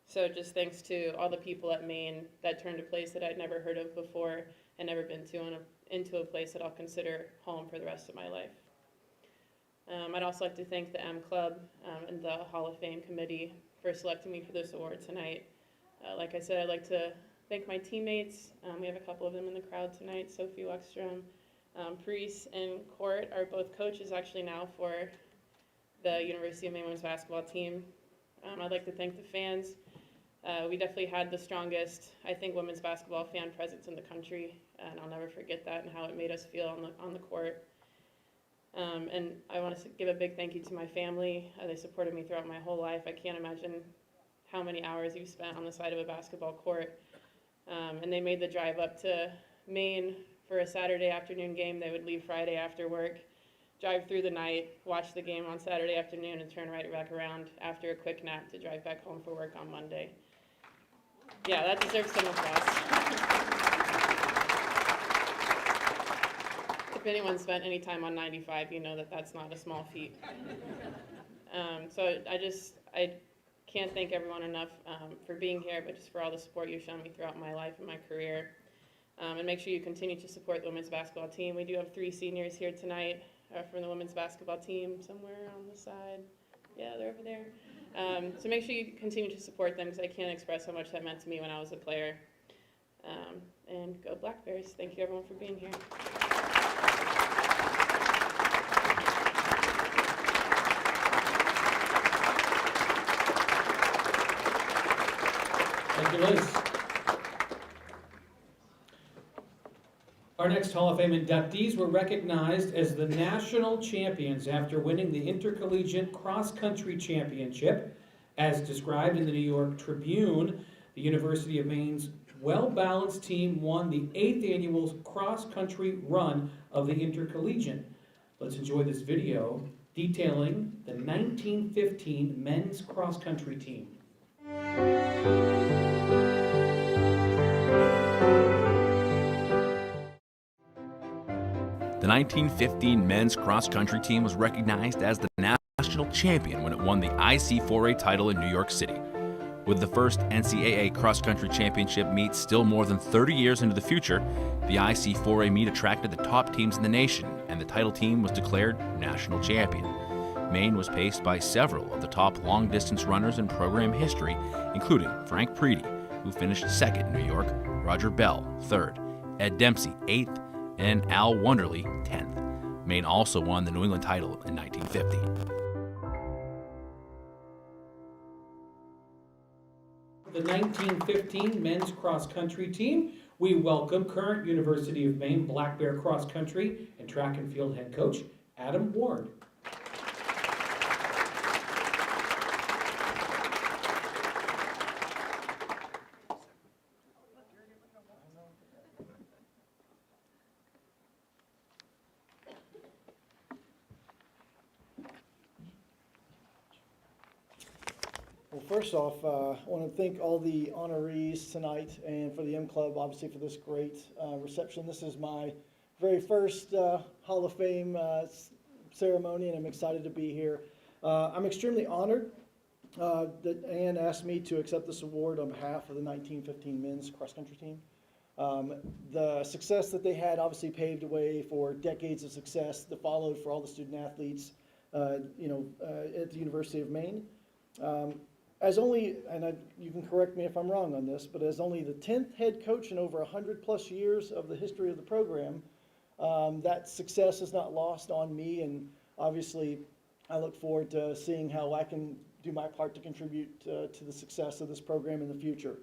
So just thanks to all the people at Maine that turned a place that I'd never heard of before and never been to into a place that I'll consider home for the rest of my life. I'd also like to thank the M Club and the Hall of Fame committee for selecting me for this award tonight. Like I said, I'd like to thank my teammates. We have a couple of them in the crowd tonight. Sophie Weckstrom, Priest, and Court are both coaches actually now for the University of Maine women's basketball team. I'd like to thank the fans. We definitely had the strongest, I think, women's basketball fan presence in the country, and I'll never forget that and how it made us feel on the court. And I want to give a big thank you to my family. They supported me throughout my whole life. I can't imagine how many hours you've spent on the side of a basketball court. And they made the drive up to Maine for a Saturday afternoon game. They would leave Friday after work, drive through the night, watch the game on Saturday afternoon, and turn right back around after a quick nap to drive back home for work on Monday. Yeah, that deserves some applause. If anyone spent any time on 95, you know that that's not a small feat. So I can't thank everyone enough for being here, but just for all the support you've shown me throughout my life and my career. And make sure you continue to support the women's basketball team. We do have 3 seniors here tonight from the women's basketball team, somewhere on the side. Yeah, they're over there. So make sure you continue to support them, because I can't express how much that meant to me when I was a player. And go Black Bears. Thank you everyone for being here. Thank you, Liz. Our next Hall of Fame inductees were recognized as the national champions after winning the Intercollegiate Cross Country Championship. As described in the New York Tribune, the University of Maine's well-balanced team won the 8th annual cross-country run of the Intercollegiate. Let's enjoy this video detailing the 1915 men's cross-country team. The 1915 men's cross-country team was recognized as the national champion when it won the IC4A title in New York City. With the first NCAA cross-country championship meet still more than 30 years into the future, the IC4A meet attracted the top teams in the nation, and the title team was declared national champion. Maine was paced by several of the top long-distance runners in program history, including Frank Preedy, who finished 2nd in New York, Roger Bell, 3rd, Ed Dempsey, 8th, and Al Wonderly, 10th. Maine also won the New England title in 1950. The 1915 men's cross-country team, we welcome current University of Maine Black Bear cross-country and track and field head coach, Adam Ward. Well, first off, I want to thank all the honorees tonight and for the M Club, obviously, for this great reception. This is my very first Hall of Fame ceremony, and I'm excited to be here. I'm extremely honored that Ann asked me to accept this award on behalf of the 1915 men's cross-country team. The success that they had obviously paved the way for decades of success that followed for all the student athletes, at the University of Maine. As only, and you can correct me if I'm wrong on this, but as only the 10th head coach in over 100+ years of the history of the program, that success is not lost on me, and obviously I look forward to seeing how I can do my part to contribute to the success of this program in the future.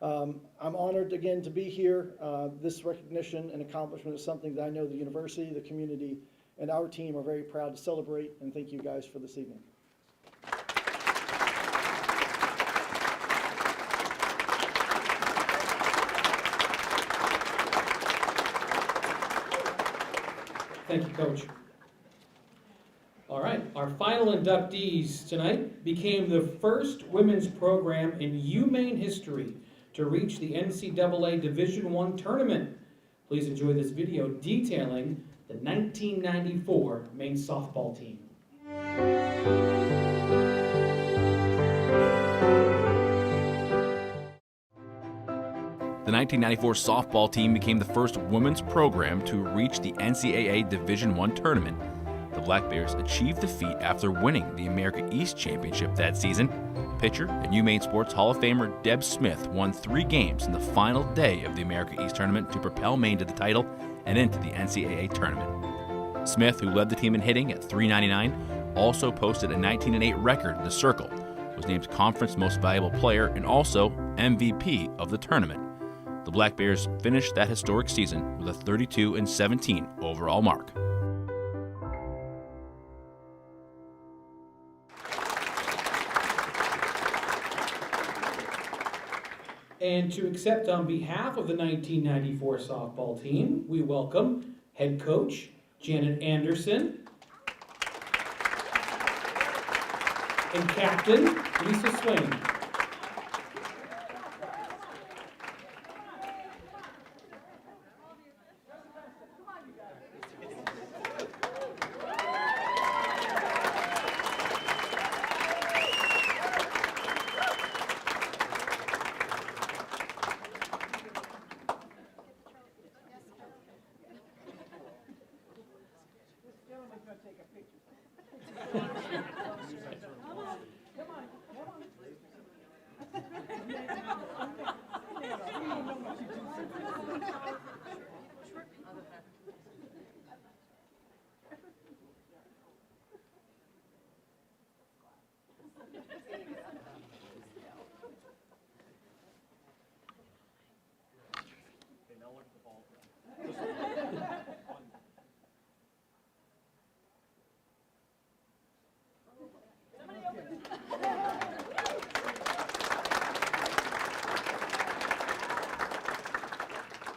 I'm honored again to be here. This recognition and accomplishment is something that I know the university, the community, and our team are very proud to celebrate, and thank you guys for this evening. Thank you, Coach. All right, our final inductees tonight became the first women's program in UMaine history to reach the NCAA Division I tournament. Please enjoy this video detailing the 1994 Maine softball team. The 1994 softball team became the first women's program to reach the NCAA Division I tournament. The Black Bears achieved the feat after winning the America East Championship that season. Pitcher and UMaine Sports Hall of Famer Deb Smith won 3 games in the final day of the America East tournament to propel Maine to the title and into the NCAA tournament. Smith, who led the team in hitting at .399, also posted a 19-8 record in the Circle, was named Conference Most Valuable Player and also MVP of the tournament. The Black Bears finished that historic season with a 32-17 overall mark. And to accept on behalf of the 1994 softball team, we welcome head coach Janet Anderson and captain Lisa Swain.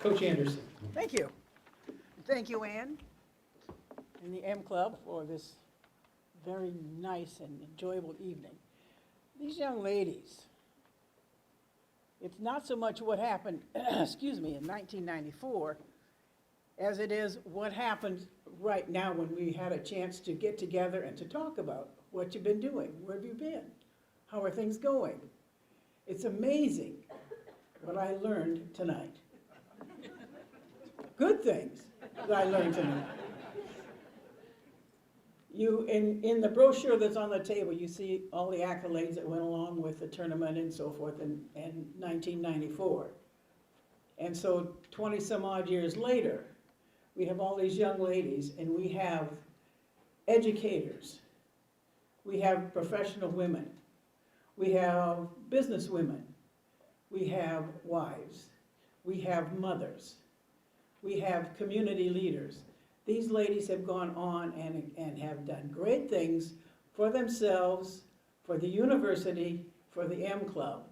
Coach Anderson. Thank you. Thank you, Ann, and the M Club for this very nice and enjoyable evening. These young ladies, it's not so much what happened, excuse me, in 1994, as it is what happened right now when we had a chance to get together and to talk about what you've been doing, where have you been, how are things going. It's amazing what I learned tonight. Good things that I learned tonight. In the brochure that's on the table, you see all the accolades that went along with the tournament and so forth in 1994. And so 20 some odd years later, we have all these young ladies, and we have educators, we have professional women, we have business women, we have wives, we have mothers, we have community leaders. These ladies have gone on and have done great things for themselves, for the university, for the M Club.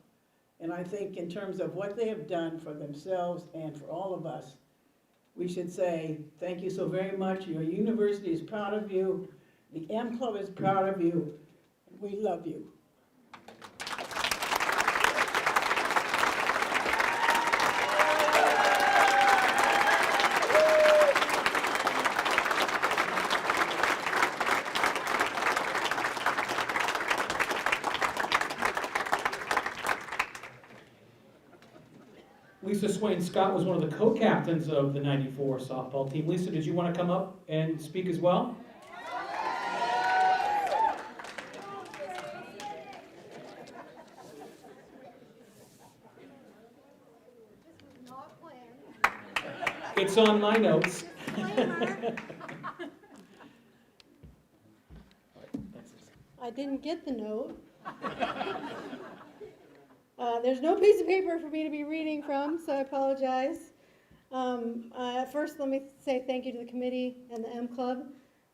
And I think in terms of what they have done for themselves and for all of us, we should say, thank you so very much. Your university is proud of you. The M Club is proud of you. We love you. Lisa Swain Scott was one of the co-captains of the '94 softball team. Lisa, did you want to come up and speak as well? It's on my notes. I didn't get the note. There's no piece of paper for me to be reading from, so I apologize. First, let me say thank you to the committee and the M Club.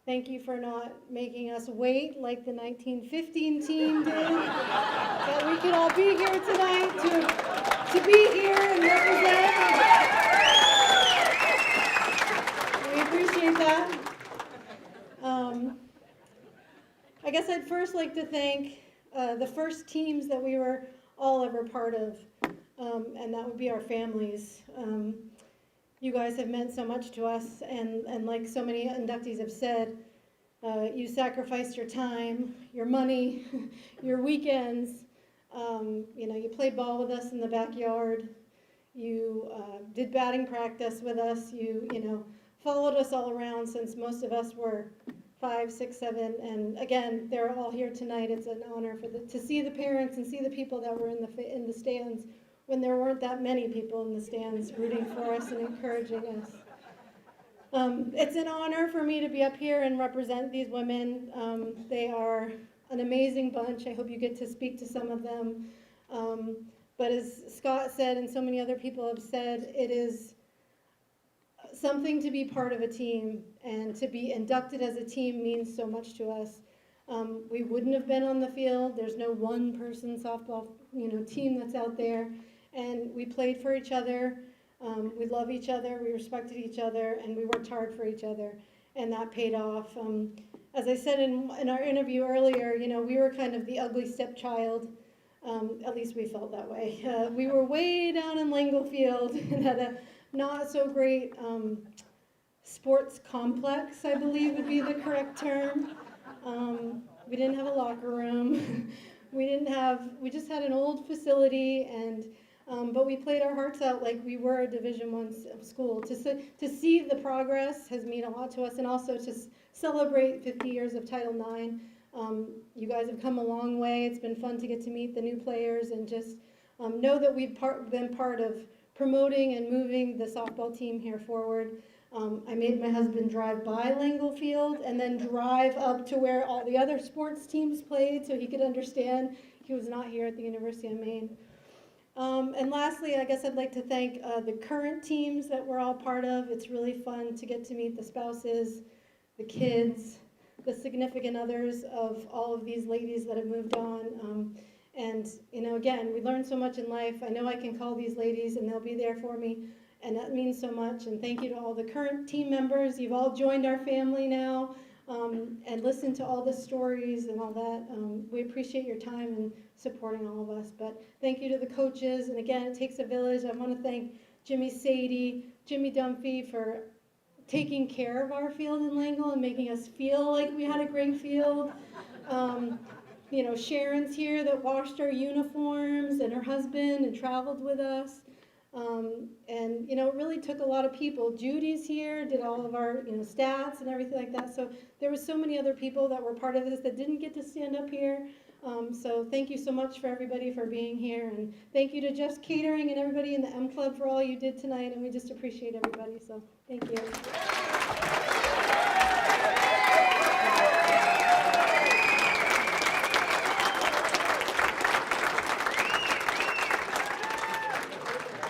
Thank you for not making us wait like the 1915 team did, that we could all be here tonight to be here and represent. We appreciate that. I guess I'd first like to thank the first teams that we were all ever part of, and that would be our families. You guys have meant so much to us, and like so many inductees have said, you sacrificed your time, your money, your weekends. You played ball with us in the backyard. You did batting practice with us. You followed us all around since most of us were 5, 6, 7, and again, they're all here tonight. It's an honor to see the parents and see the people that were in the stands when there weren't that many people in the stands rooting for us and encouraging us. It's an honor for me to be up here and represent these women. They are an amazing bunch. I hope you get to speak to some of them. But as Scott said and so many other people have said, it is something to be part of a team, and to be inducted as a team means so much to us. We wouldn't have been on the field. There's no one person softball team that's out there, and we played for each other. We love each other, we respected each other, and we worked hard for each other, and that paid off. As I said in our interview earlier, we were kind of the ugly stepchild. At least we felt that way. We were way down in Langle Field and had a not so great sports complex, I believe would be the correct term. We didn't have a locker room. We just had an old facility, and but we played our hearts out like we were a Division I school. To see the progress has meant a lot to us, and also to celebrate 50 years of Title IX. You guys have come a long way. It's been fun to get to meet the new players and just know that we've been part of promoting and moving the softball team here forward. I made my husband drive by Langle Field and then drive up to where all the other sports teams played so he could understand he was not here at the University of Maine. And lastly, I guess I'd like to thank the current teams that we're all part of. It's really fun to get to meet the spouses, the kids, the significant others of all of these ladies that have moved on. And again, we learn so much in life. I know I can call these ladies and they'll be there for me. and that means so much. And thank you to all the current team members. You've all joined our family now, and listened to all the stories and all that. We appreciate your time and supporting all of us. But thank you to the coaches. And again, it takes a village. I want to thank Jimmy Sadie, Jimmy Dunphy for taking care of our field in Langle and making us feel like we had a great field. You know, Sharon's here that washed our uniforms, and her husband, and traveled with us. And, you know, it really took a lot of people. Judy's here, did all of our, you know, stats and everything like that. So there were so many other people that were part of this that didn't get to stand up here. So thank you so much for everybody for being here. And thank you to Jeff's Catering and everybody in the M Club for all you did tonight. And we just appreciate everybody. So thank you.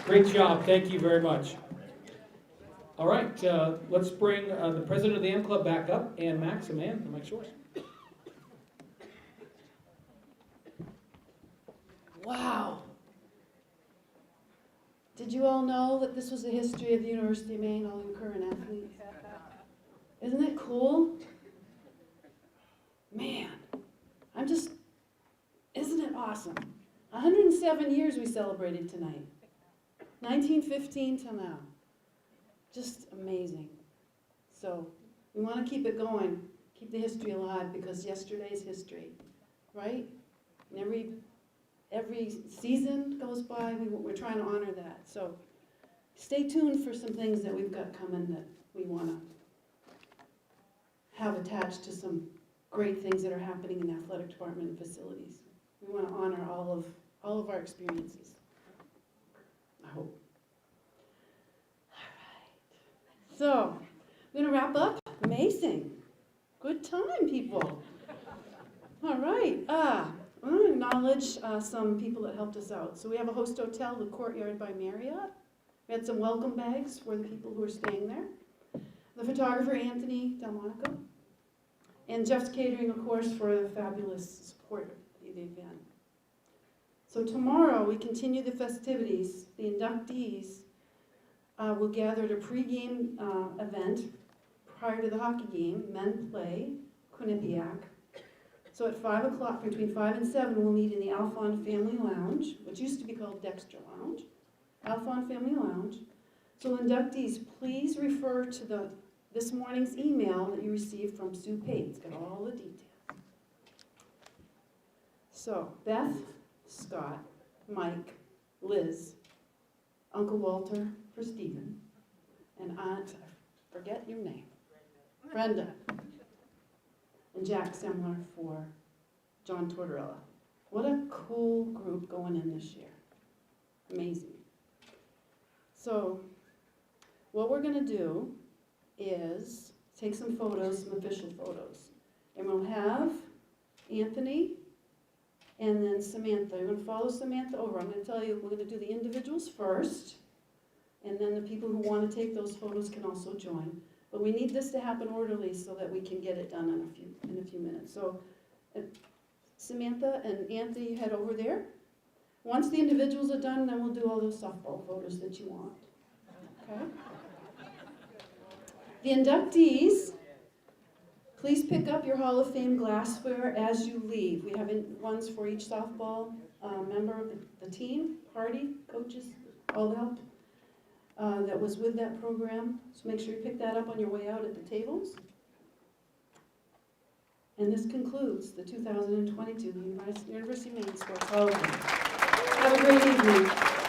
Great job, thank you very much. All right, let's bring the president of the M Club back up, and Max and Ann, the mic's yours. Wow. Did you all know that this was the history of the University of Maine, all you current athletes? Isn't it cool? Man, isn't it awesome? 107 years we celebrated tonight. 1915 till now. Just amazing. So we want to keep it going, keep the history alive, because yesterday's history, right? And every season goes by, we're trying to honor that. So stay tuned for some things that we've got coming that we want to have attached to some great things that are happening in the athletic department and facilities. We want to honor all of our experiences. I hope. All right. So, we're going to wrap up. Amazing. Good time, people. All right. I want to acknowledge some people that helped us out. So we have a host hotel, the Courtyard by Marriott. We had some welcome bags for the people who are staying there. The photographer, Anthony Delmonico. And Jeff's Catering, of course, for the fabulous support of the event. So tomorrow we continue the festivities. The inductees will gather at a pregame event prior to the hockey game. Men play Quinnipiac. So at 5 o'clock, between 5 and 7, we'll meet in the Alphon Family Lounge, which used to be called Dexter Lounge. Alphon Family Lounge. So inductees, please refer to this morning's email that you received from Sue Pate. It's got all the details. So Beth, Scott, Mike, Liz, Uncle Walter for Stephen, and Aunt, I forget your name, Brenda, and Jack Semler for John Tortorella. What a cool group going in this year. Amazing. So what we're going to do is take some photos, some official photos, and we'll have Anthony and then Samantha. You're going to follow Samantha over. I'm going to tell you, we're going to do the individuals first, and then the people who want to take those photos can also join. But we need this to happen orderly so that we can get it done in a few minutes. So Samantha and Anthony, head over there. Once the individuals are done, then we'll do all those softball photos that you want. Okay? The inductees, please pick up your Hall of Fame glassware as you leave. We have ones for each softball member of the team, party, coaches, all the help that was with that program. So make sure you pick that up on your way out at the tables. And this concludes the 2022 University of Maine Sports Hall of Fame. Have a great evening.